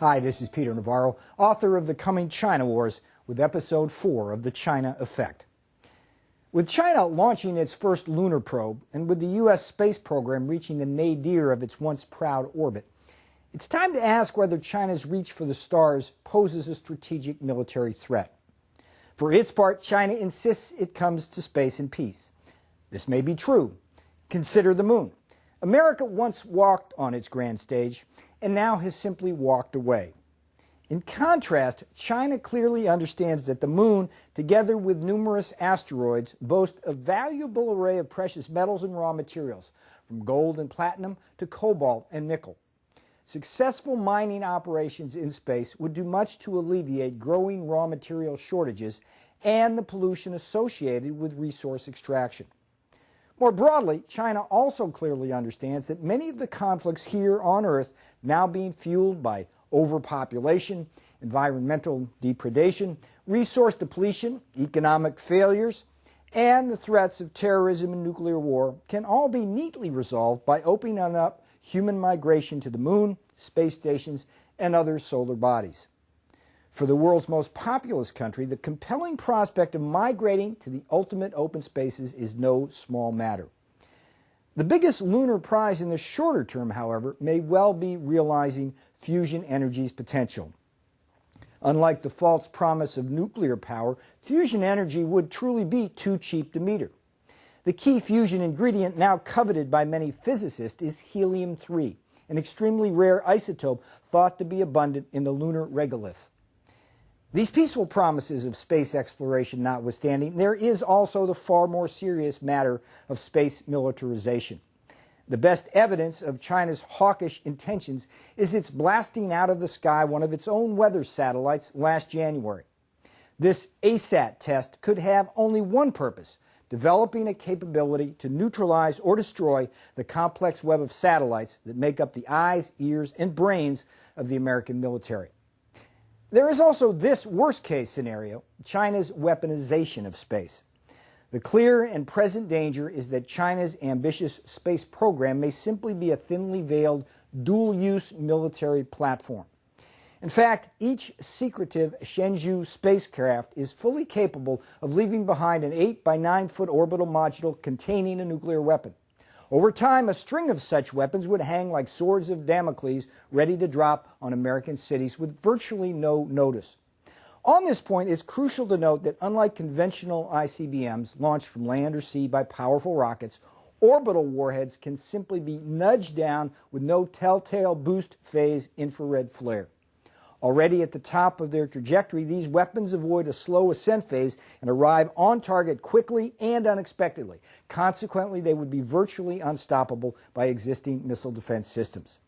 Hi, this is Peter Navarro, author of The Coming China Wars, with Episode 4 of The China Effect. With China launching its first lunar probe, and with the U.S. space program reaching the nadir of its once proud orbit, it's time to ask whether China's reach for the stars poses a strategic military threat. For its part, China insists it comes to space in peace. This may be true. Consider the moon. America once walked on its grand stage, and now has simply walked away. In contrast, China clearly understands that the moon, together with numerous asteroids, boast a valuable array of precious metals and raw materials, from gold and platinum to cobalt and nickel. Successful mining operations in space would do much to alleviate growing raw material shortages and the pollution associated with resource extraction. More broadly, China also clearly understands that many of the conflicts here on Earth, now being fueled by overpopulation, environmental depredation, resource depletion, economic failures, and the threats of terrorism and nuclear war, can all be neatly resolved by opening up human migration to the moon, space stations, and other solar bodies. For the world's most populous country, the compelling prospect of migrating to the ultimate open spaces is no small matter. The biggest lunar prize in the shorter term, however, may well be realizing fusion energy's potential. Unlike the false promise of nuclear power, fusion energy would truly be too cheap to meter. The key fusion ingredient now coveted by many physicists is helium-3, an extremely rare isotope thought to be abundant in the lunar regolith. These peaceful promises of space exploration notwithstanding, there is also the far more serious matter of space militarization. The best evidence of China's hawkish intentions is its blasting out of the sky one of its own weather satellites last January. This ASAT test could have only one purpose: developing a capability to neutralize or destroy the complex web of satellites that make up the eyes, ears, and brains of the American military. There is also this worst-case scenario: China's weaponization of space. The clear and present danger is that China's ambitious space program may simply be a thinly veiled, dual-use military platform. In fact, each secretive Shenzhou spacecraft is fully capable of leaving behind an 8 by 9 foot orbital module containing a nuclear weapon. Over time, a string of such weapons would hang like swords of Damocles, ready to drop on American cities with virtually no notice. On this point, it's crucial to note that unlike conventional ICBMs launched from land or sea by powerful rockets, orbital warheads can simply be nudged down with no telltale boost phase infrared flare. Already at the top of their trajectory, these weapons avoid a slow ascent phase and arrive on target quickly and unexpectedly. Consequently, they would be virtually unstoppable by existing missile defense systems.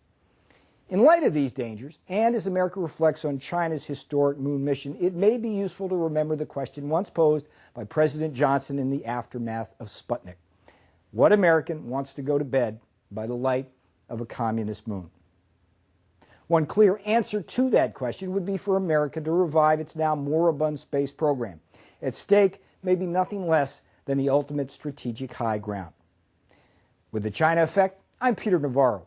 In light of these dangers, and as America reflects on China's historic moon mission, it may be useful to remember the question once posed by President Johnson in the aftermath of Sputnik: what American wants to go to bed by the light of a communist moon? One clear answer to that question would be for America to revive its now moribund space program. At stake may be nothing less than the ultimate strategic high ground. With The China Effect, I'm Peter Navarro.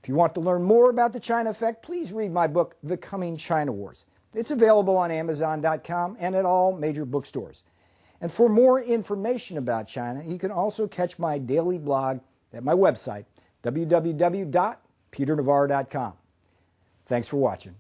If you want to learn more about The China Effect, please read my book, The Coming China Wars. It's available on Amazon.com and at all major bookstores. And for more information about China, you can also catch my daily blog at my website, www.peternavarro.com. Thanks for watching.